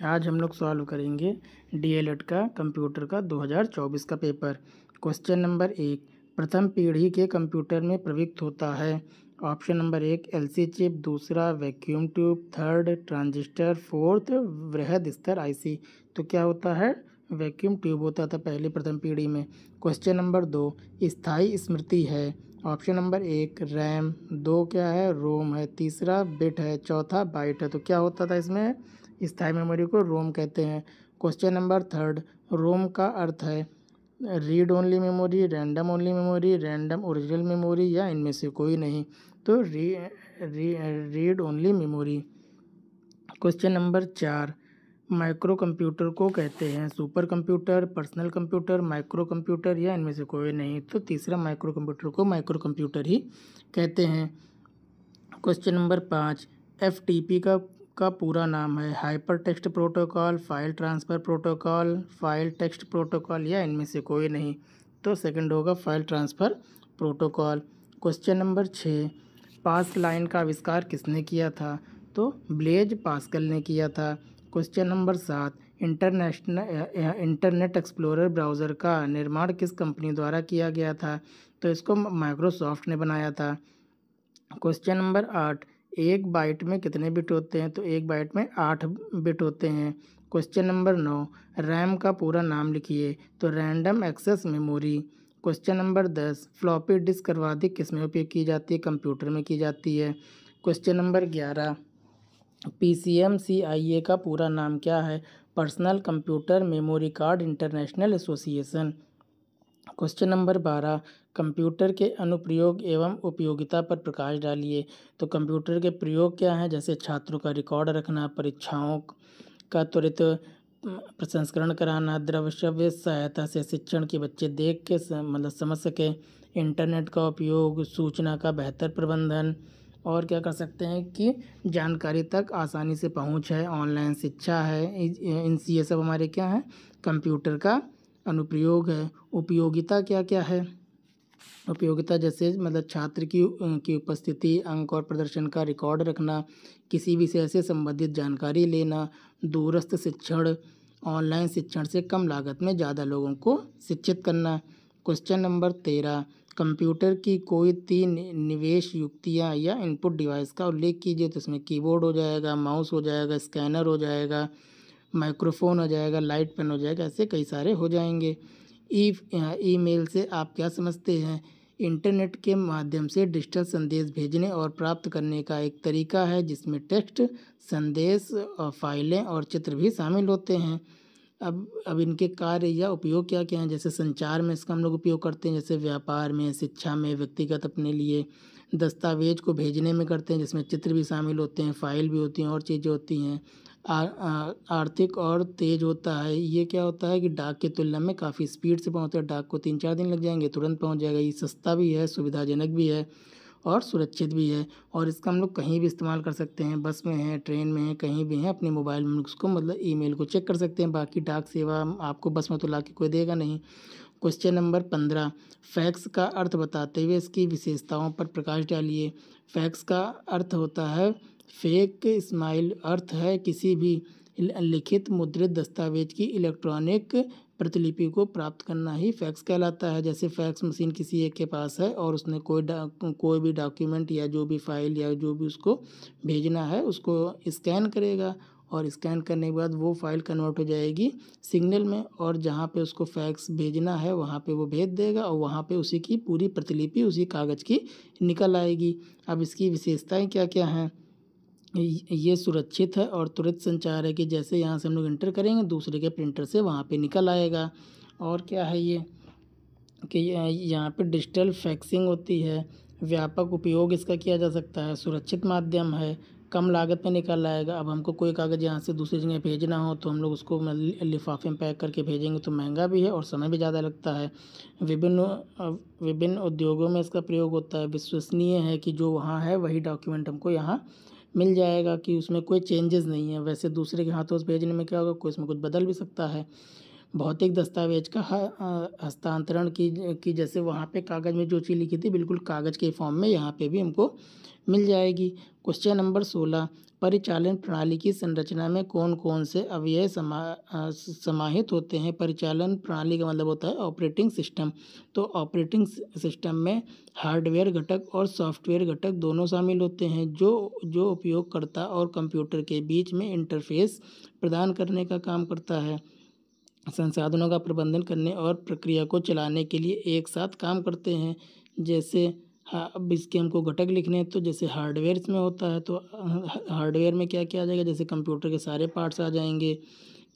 आज हम लोग सॉल्व करेंगे डीएलएड का कंप्यूटर का 2024 का पेपर। क्वेश्चन नंबर 1, प्रथम पीढ़ी के कंप्यूटर में प्रयुक्त होता है। ऑप्शन नंबर 1 एलसी चिप, दूसरा vacuum tube, third transistor, fourth वृहद स्तर आईसी। तो क्या होता है? वैक्यूम ट्यूब होता था पहले प्रथम पीढ़ी में। क्वेश्चन नंबर 2, स्थायी स्मृति है। ऑप्शन नंबर 1 रैम, 2 क्या है? रोम है, तीसरा बिट है, चौथा बाइट है। तो क्या होता था इसमें? स्थायी मेमोरी को रोम कहते हैं। क्वेश्चन नंबर 3, रोम का अर्थ है read only memory, random only memory, random original memory या इनमें से कोई नहीं। तो read only memory. Question number 4, micro computer को कहते हैं super computer, personal computer, micro computer या इनमें से कोई नहीं। तो तीसरा माइक्रो कंप्यूटर को माइक्रो कंप्यूटर ही कहते हैं। क्वेश्चन नंबर 5, एफटीपी का पूरा नाम है hyper text protocol, file transfer protocol, file text protocol या इनमें से कोई नहीं। तो सेकंड होगा file transfer protocol. Question number 6, पास लाइन का आविष्कार किसने किया था? तो ब्लेज पास्कल ने किया था। Question number 7, internet explorer browser का निर्माण किस कंपनी द्वारा किया गया था? तो इसको माइक्रोसॉफ्ट ने बनाया था। क्वेश्चन नंबर 8, एक बाइट में कितने बिट होते हैं? तो एक बाइट में 8 बिट होते हैं। क्वेश्चन नंबर 9, रैम का पूरा नाम लिखिए। तो random access memory. Question number 10, floppy disk सर्वाधिक किस में उपयोग की जाती है? कंप्यूटर में की जाती है। क्वेश्चन नंबर 11, PCMCIA का पूरा नाम क्या है? Personal computer memory card international association. Question number 12, computer के अनुप्रयोग एवं उपयोगिता पर प्रकाश डालिए। तो कंप्यूटर के प्रयोग क्या हैं? जैसे छात्रों का रिकॉर्ड रखना, परीक्षाओं का त्वरित प्रसंस्करण कराना, द्रव्य सहायता से शिक्षण के बच्चे देख के मतलब समझ सके, इंटरनेट का उपयोग, सूचना का बेहतर प्रबंधन, और क्या कर सकते हैं कि जानकारी तक आसानी से पहुंच है, ऑनलाइन शिक्षा है। ये सब हमारे क्या है? कंप्यूटर का अनुप्रयोग है। उपयोगिता क्या क्या है? उपयोगिता जैसे मतलब छात्र की उपस्थिति, अंक और प्रदर्शन का रिकॉर्ड रखना, किसी विषय से संबंधित जानकारी लेना, दूरस्थ शिक्षण, ऑनलाइन शिक्षण से कम लागत में ज़्यादा लोगों को शिक्षित करना। क्वेश्चन नंबर 13, कंप्यूटर की कोई 3 निवेश युक्तियाँ या इनपुट डिवाइस का उल्लेख कीजिए। तो इसमें कीबोर्ड हो जाएगा, माउस हो जाएगा, स्कैनर हो जाएगा, माइक्रोफोन हो जाएगा, लाइट पेन हो जाएगा, ऐसे कई सारे हो जाएंगे। ईमेल से आप क्या समझते हैं? इंटरनेट के माध्यम से डिजिटल संदेश भेजने और प्राप्त करने का एक तरीका है जिसमें टेक्स्ट, संदेश, फाइलें और चित्र भी शामिल होते हैं। अब इनके कार्य या उपयोग क्या क्या हैं? जैसे संचार में इसका हम लोग उपयोग करते हैं, जैसे व्यापार में, शिक्षा में, व्यक्तिगत अपने लिए, दस्तावेज को भेजने में करते हैं जिसमें चित्र भी शामिल होते हैं, फाइल भी होती हैं और चीज़ें होती हैं। आर्थिक और तेज़ होता है। ये क्या होता है कि डाक की तुलना में काफ़ी स्पीड से पहुँचता है। डाक को 3-4 दिन लग जाएंगे, तुरंत पहुँच जाएगा। ये सस्ता भी है, सुविधाजनक भी है और सुरक्षित भी है। और इसका हम लोग कहीं भी इस्तेमाल कर सकते हैं, बस में है, ट्रेन में है, कहीं भी है, अपने मोबाइल में उसको मतलब ईमेल को चेक कर सकते हैं। बाकी डाक सेवा आपको बस में तो ला के कोई देगा नहीं। क्वेश्चन नंबर 15, फैक्स का अर्थ बताते हुए इसकी विशेषताओं पर प्रकाश डालिए। फैक्स का अर्थ होता है फेक स्माइल, अर्थ है किसी भी लिखित मुद्रित दस्तावेज की इलेक्ट्रॉनिक प्रतिलिपि को प्राप्त करना ही फैक्स कहलाता है। जैसे फैक्स मशीन किसी एक के पास है और उसने कोई भी डॉक्यूमेंट या जो भी फाइल या जो भी उसको भेजना है उसको स्कैन करेगा और स्कैन करने के बाद वो फाइल कन्वर्ट हो जाएगी सिग्नल में, और जहाँ पे उसको फैक्स भेजना है वहाँ पे वो भेज देगा और वहाँ पे उसी की पूरी प्रतिलिपि उसी कागज़ की निकल आएगी। अब इसकी विशेषताएं क्या क्या हैं? ये सुरक्षित है और तुरंत संचार है कि जैसे यहाँ से हम लोग इंटर करेंगे दूसरे के प्रिंटर से वहाँ पे निकल आएगा। और क्या है ये कि यहाँ पे डिजिटल फैक्सिंग होती है, व्यापक उपयोग इसका किया जा सकता है, सुरक्षित माध्यम है, कम लागत में निकल आएगा। अब हमको कोई कागज़ यहाँ से दूसरी जगह भेजना हो तो हम लोग उसको लिफाफे में पैक करके भेजेंगे तो महंगा भी है और समय भी ज़्यादा लगता है। विभिन्न उद्योगों में इसका प्रयोग होता है। विश्वसनीय है कि जो वहाँ है वही डॉक्यूमेंट हमको यहाँ मिल जाएगा, कि उसमें कोई चेंजेस नहीं है। वैसे दूसरे के हाथों से भेजने में क्या होगा, कोई इसमें कुछ बदल भी सकता है। भौतिक दस्तावेज का हस्तांतरण की जैसे वहाँ पे कागज़ में जो चीज़ लिखी थी बिल्कुल कागज़ के फॉर्म में यहाँ पे भी हमको मिल जाएगी। क्वेश्चन नंबर 16, परिचालन प्रणाली की संरचना में कौन कौन से अवयव समाहित होते हैं। परिचालन प्रणाली का मतलब होता है ऑपरेटिंग सिस्टम। तो ऑपरेटिंग सिस्टम में हार्डवेयर घटक और सॉफ्टवेयर घटक दोनों शामिल होते हैं जो उपयोगकर्ता और कंप्यूटर के बीच में इंटरफेस प्रदान करने का काम करता है। संसाधनों का प्रबंधन करने और प्रक्रिया को चलाने के लिए एक साथ काम करते हैं। जैसे अब इसके हमको घटक लिखने हैं, तो जैसे हार्डवेयर इसमें होता है, तो हार्डवेयर में क्या क्या आ जाएगा, जैसे कंप्यूटर के सारे पार्ट्स आ जाएंगे,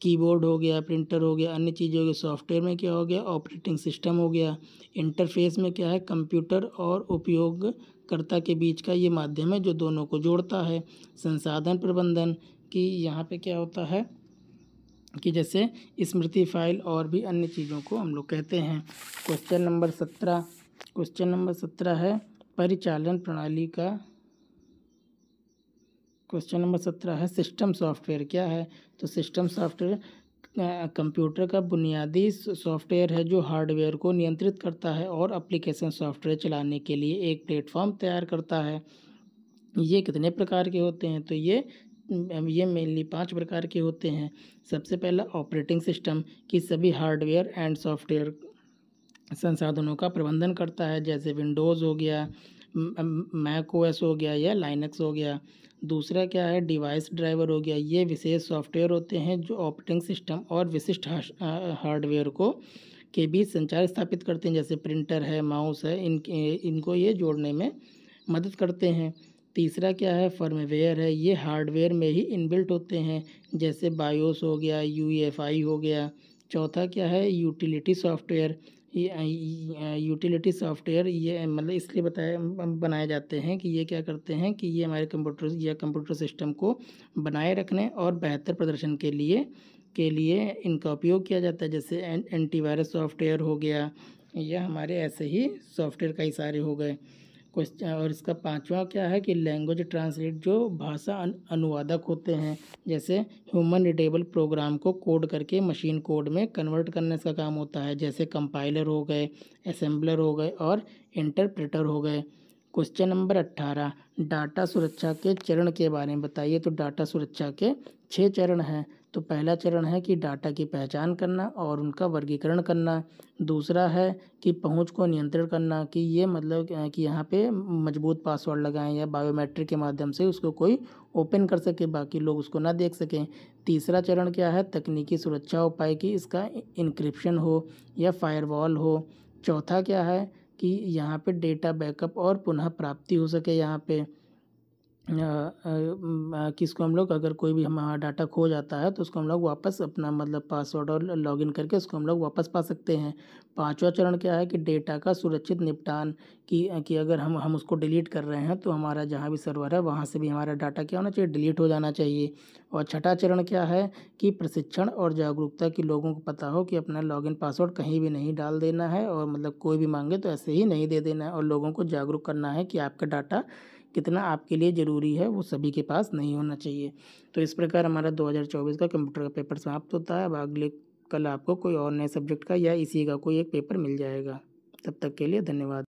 कीबोर्ड हो गया, प्रिंटर हो गया, अन्य चीज़ें हो गई। सॉफ्टवेयर में क्या हो गया, ऑपरेटिंग सिस्टम हो गया। इंटरफेस में क्या है, कंप्यूटर और उपयोगकर्ता के बीच का ये माध्यम है जो दोनों को जोड़ता है। संसाधन प्रबंधन की यहाँ पे क्या होता है कि जैसे स्मृति फाइल और भी अन्य चीज़ों को हम लोग कहते हैं। क्वेश्चन नंबर 17 है परिचालन प्रणाली का। क्वेश्चन नंबर 17 है सिस्टम सॉफ्टवेयर क्या है। तो सिस्टम सॉफ्टवेयर कंप्यूटर का बुनियादी सॉफ्टवेयर है जो हार्डवेयर को नियंत्रित करता है और एप्लीकेशन सॉफ्टवेयर चलाने के लिए एक प्लेटफॉर्म तैयार करता है। ये कितने प्रकार के होते हैं, तो ये मेनली 5 प्रकार के होते हैं। सबसे पहला ऑपरेटिंग सिस्टम की सभी हार्डवेयर एंड सॉफ्टवेयर संसाधनों का प्रबंधन करता है, जैसे विंडोज़ हो गया, मैक ओएस हो गया या लाइनक्स हो गया। दूसरा क्या है, डिवाइस ड्राइवर हो गया। ये विशेष सॉफ्टवेयर होते हैं जो ऑपरेटिंग सिस्टम और विशिष्ट हार्डवेयर को के बीच संचार स्थापित करते हैं, जैसे प्रिंटर है, माउस है, इनको ये जोड़ने में मदद करते हैं। तीसरा क्या है, फर्मवेयर है। ये हार्डवेयर में ही इनबिल्ट होते हैं, जैसे बायोस हो गया, यूईएफआई हो गया। चौथा क्या है, यूटिलिटी सॉफ्टवेयर। यूटिलिटी सॉफ्टवेयर ये मतलब इसलिए बनाए जाते हैं कि ये क्या करते हैं कि ये हमारे कंप्यूटर या कंप्यूटर सिस्टम को बनाए रखने और बेहतर प्रदर्शन के लिए इनका उपयोग किया जाता है, जैसे एंटीवायरस सॉफ्टवेयर हो गया। यह हमारे ऐसे ही सॉफ्टवेयर कई सारे हो गए। क्वेश्चन और इसका 5वां क्या है कि लैंग्वेज ट्रांसलेट, जो भाषा अनुवादक होते हैं, जैसे ह्यूमन रीडेबल प्रोग्राम को कोड करके मशीन कोड में कन्वर्ट करने का काम होता है, जैसे कंपाइलर हो गए, असेंबलर हो गए और इंटरप्रेटर हो गए। क्वेश्चन नंबर 18, डाटा सुरक्षा के चरण के बारे में बताइए। तो डाटा सुरक्षा के 6 चरण हैं। तो पहला चरण है कि डाटा की पहचान करना और उनका वर्गीकरण करना। दूसरा है कि पहुंच को नियंत्रण करना, कि ये मतलब कि यहाँ पे मजबूत पासवर्ड लगाएं या बायोमेट्रिक के माध्यम से उसको कोई ओपन कर सके, बाकी लोग उसको ना देख सकें। तीसरा चरण क्या है, तकनीकी सुरक्षा उपाय, कि इसका इनक्रिप्शन हो या फायरवॉल हो। चौथा क्या है कि यहाँ पे डेटा बैकअप और पुनः प्राप्ति हो सके। यहाँ पे किसको हम लोग, अगर कोई भी हमारा डाटा खो जाता है तो उसको हम लोग वापस अपना मतलब पासवर्ड और लॉगिन करके उसको हम लोग वापस पा सकते हैं। 5वां चरण क्या है कि डेटा का सुरक्षित निपटान, कि अगर हम उसको डिलीट कर रहे हैं तो हमारा जहाँ भी सर्वर है वहाँ से भी हमारा डाटा क्या होना चाहिए, डिलीट हो जाना चाहिए। और छठा चरण क्या है कि प्रशिक्षण और जागरूकता, कि लोगों को पता हो कि अपना लॉगिन पासवर्ड कहीं भी नहीं डाल देना है और मतलब कोई भी मांगे तो ऐसे ही नहीं दे देना है, और लोगों को जागरूक करना है कि आपका डाटा कितना आपके लिए ज़रूरी है, वो सभी के पास नहीं होना चाहिए। तो इस प्रकार हमारा 2024 का कंप्यूटर का पेपर समाप्त होता है। अब अगले कल आपको कोई और नए सब्जेक्ट का या इसी का कोई एक पेपर मिल जाएगा। तब तक के लिए धन्यवाद।